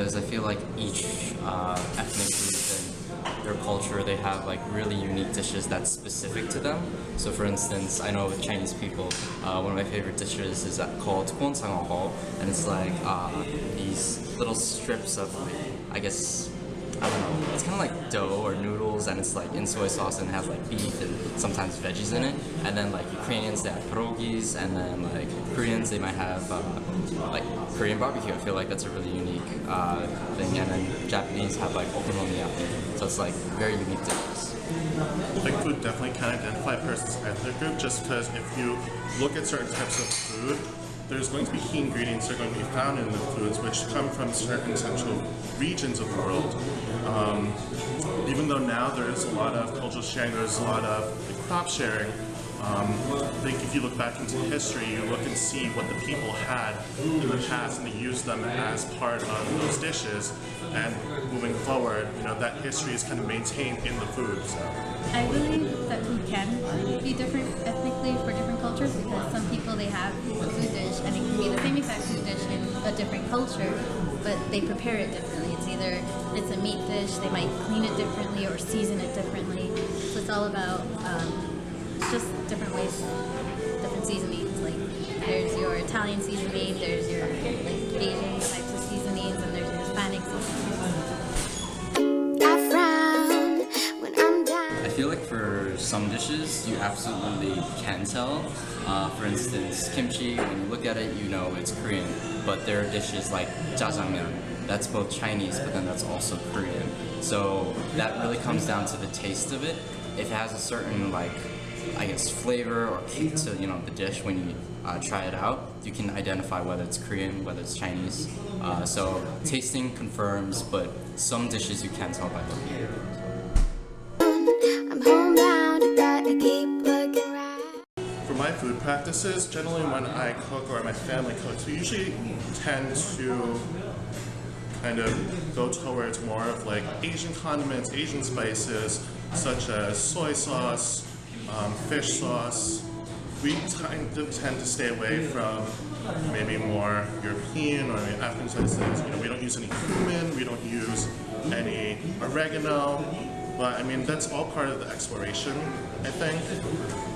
because I feel like each ethnic group and their culture, they have like really unique dishes that's specific to them. So for instance, I know with Chinese people, one of my favorite dishes is called guancangao, and it's like these little strips of, I guess, I don't know, it's kind of like dough or noodles, and it's like in soy sauce and has like beef and sometimes veggies in it. And then like Ukrainians, they have pierogies, and then like Koreans, they might have like Korean barbecue. I feel like that's a really unique thing. And then Japanese have like okonomiyaki, so it's like very unique dishes. I think food definitely can identify a person's ethnic group, just because if you look at certain types of food, there's going to be key ingredients that are going to be found in the foods which come from certain central regions of the world. Even though now there's a lot of cultural sharing, there's a lot of crop sharing, I think if you look back into history, you look and see what the people had in the past, and they used them as part of those dishes. And moving forward, you know, that history is kind of maintained in the food. So I believe that food can be different ethnically for different cultures, because some people, they have a food dish and it can be the same exact food dish in a different culture, but they prepare it differently. It's either it's a meat dish, they might clean it differently or season it differently. So it's all about just different ways, different seasonings. Like there's your Italian seasoning, there's your like Asian types of seasonings, and there's your Hispanic seasonings. I feel like for some dishes, you absolutely can tell. For instance, kimchi, when you look at it, you know it's Korean. But there are dishes like jjajangmyeon, that's both Chinese, but then that's also Korean. So that really comes down to the taste of it. If it has a certain, like, I guess, flavor or kick to, you know, the dish when you try it out, you can identify whether it's Korean, whether it's Chinese. So tasting confirms, but some dishes you can tell by looking at it. for my food practices, generally when I cook or my family cooks, we usually tend to kind of go towards more of like Asian condiments, Asian spices, such as soy sauce, fish sauce. We tend to stay away from maybe more European or African spices. You know, we don't use any cumin, we don't use any oregano, but I mean, that's all part of the exploration, I think.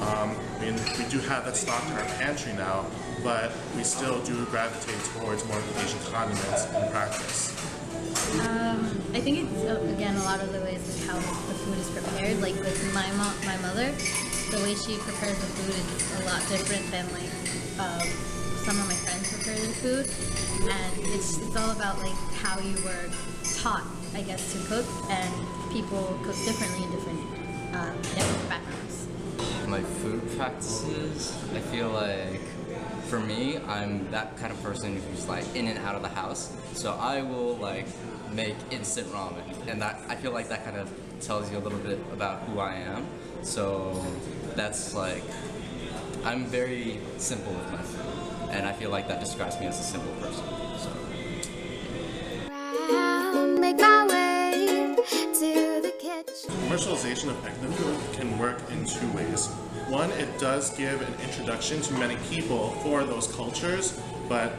I mean, we do have that stocked in our pantry now, but we still do gravitate towards more Asian condiments in practice. I think it's, again, a lot of the ways of how the food is prepared. Like with my mother, the way she prepares the food is a lot different than like some of my friends prepare their food. And it's all about like how you were taught, I guess, to cook, and people cook differently in different backgrounds. My food practices, I feel like for me, I'm that kind of person who's like in and out of the house. So I will like make instant ramen, and that I feel like that kind of tells you a little bit about who I am. So that's like, I'm very simple with my food, and I feel like that describes me as a simple person. So. Commercialization of ethnic food can work in two ways. One, it does give an introduction to many people for those cultures, but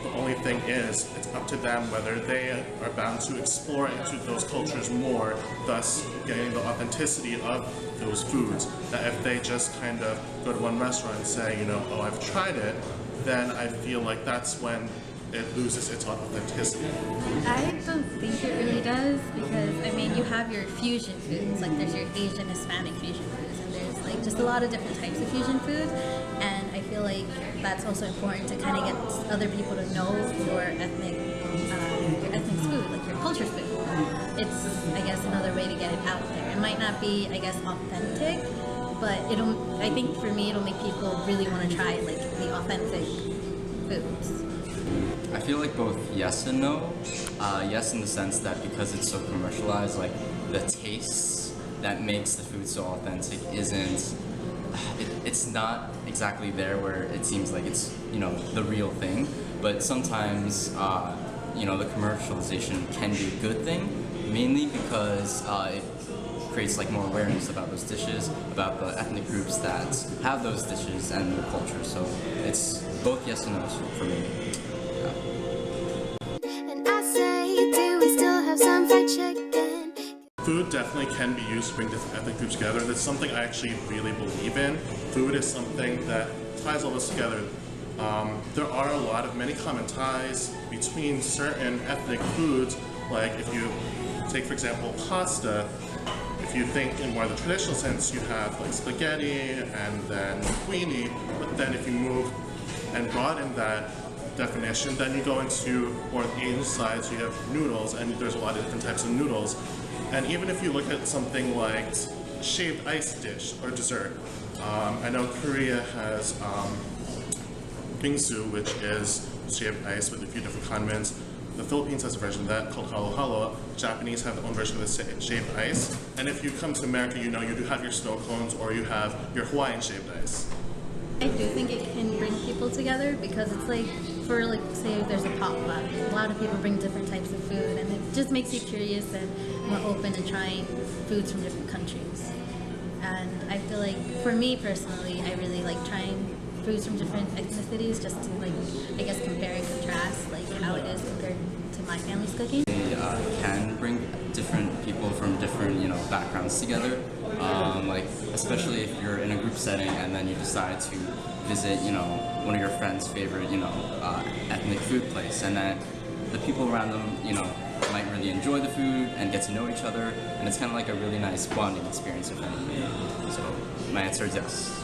the only thing is, it's up to them whether they are bound to explore into those cultures more, thus getting the authenticity of those foods. That if they just kind of go to one restaurant and say, you know, oh, I've tried it, then I feel like that's when it loses its authenticity. I don't think it really does, because I mean, you have your fusion foods, like there's your Asian Hispanic fusion foods, and there's like just a lot of different types of fusion food, and I feel like that's also important to kind of get other people to know your ethnic food, like your culture's food. It's, I guess, another way to get it out there. It might not be, I guess, authentic, but I think for me, it'll make people really want to try like the authentic foods. I feel like both yes and no. Yes, in the sense that because it's so commercialized, like the taste that makes the food so authentic it's not exactly there where it seems like it's, you know, the real thing. But sometimes, you know, the commercialization can be a good thing, mainly because it creates like more awareness about those dishes, about the ethnic groups that have those dishes and their culture. So it's both yes and no for me. Yeah. fried chicken. Food definitely can be used to bring different ethnic groups together. That's something I actually really believe in. Food is something that ties all of us together. There are many common ties between certain ethnic foods. Like if you take, for example, pasta, if you think in more of the traditional sense, you have like spaghetti and then linguine, but then if you move and broaden that definition, then you go into more of the Asian side, so you have noodles, and there's a lot of different types of noodles. And even if you look at something like shaved ice dish or dessert, I know Korea has bingsu, which is shaved ice with a few different condiments. The Philippines has a version of that called halo halo. Japanese have their own version of the shaved ice. And if you come to America, you know you do have your snow cones or you have your Hawaiian shaved ice. I do think it can bring people together because it's like, for like, say there's a potluck, a lot of people bring different types of food and it just makes you curious and more open to trying foods from different countries. And I feel like, for me personally, I really like trying foods from different ethnicities just to like, I guess, compare and contrast like how it is compared to my family's cooking. They can bring different people from different, backgrounds together. Like especially if you're in a group setting and then you decide to visit, one of your friends' favorite, ethnic food place, and then the people around them, might really enjoy the food and get to know each other, and it's kind of like a really nice bonding experience with anything. So my answer is yes.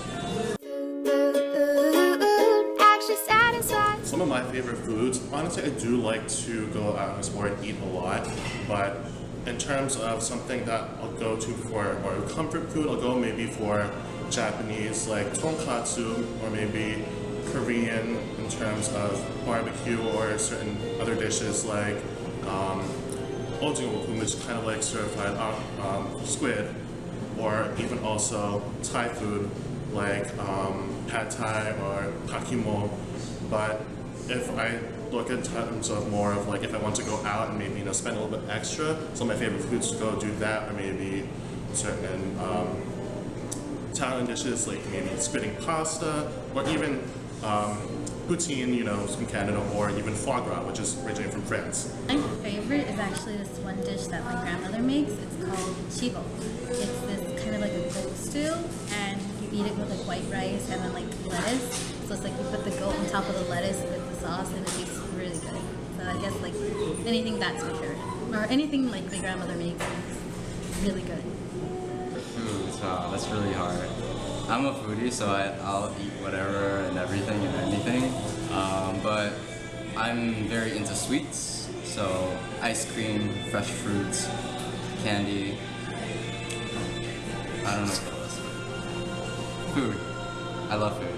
Actually satisfied. Some of my favorite foods, honestly, I do like to go out and explore and eat a lot, but in terms of something that I'll go to for or comfort food, I'll go maybe for Japanese like tonkatsu, or maybe Korean in terms of barbecue, or certain other dishes like ojingwokum, which is kind of like certified squid, or even also Thai food like pad Thai or pakimo. But if I look in terms of more of like if I want to go out and maybe spend a little bit extra, some of my favorite foods to go do that, or maybe certain Italian dishes like maybe squidding pasta, or even poutine, from Canada, or even foie gras, which is originating from France. My favorite is actually this one dish that my grandmother makes. It's called chivo. It's this kind of like a goat stew, and you eat it with like white rice and then like lettuce. So it's like you put the goat on top of the lettuce with the sauce, and it tastes really good. So I guess like anything that's my favorite, or anything like my grandmother makes is really good. Foods, wow, that's really hard. I'm a foodie, so I'll eat whatever and everything and anything. But I'm very into sweets, so ice cream, fresh fruits, candy. I don't know what else. Food. I love food.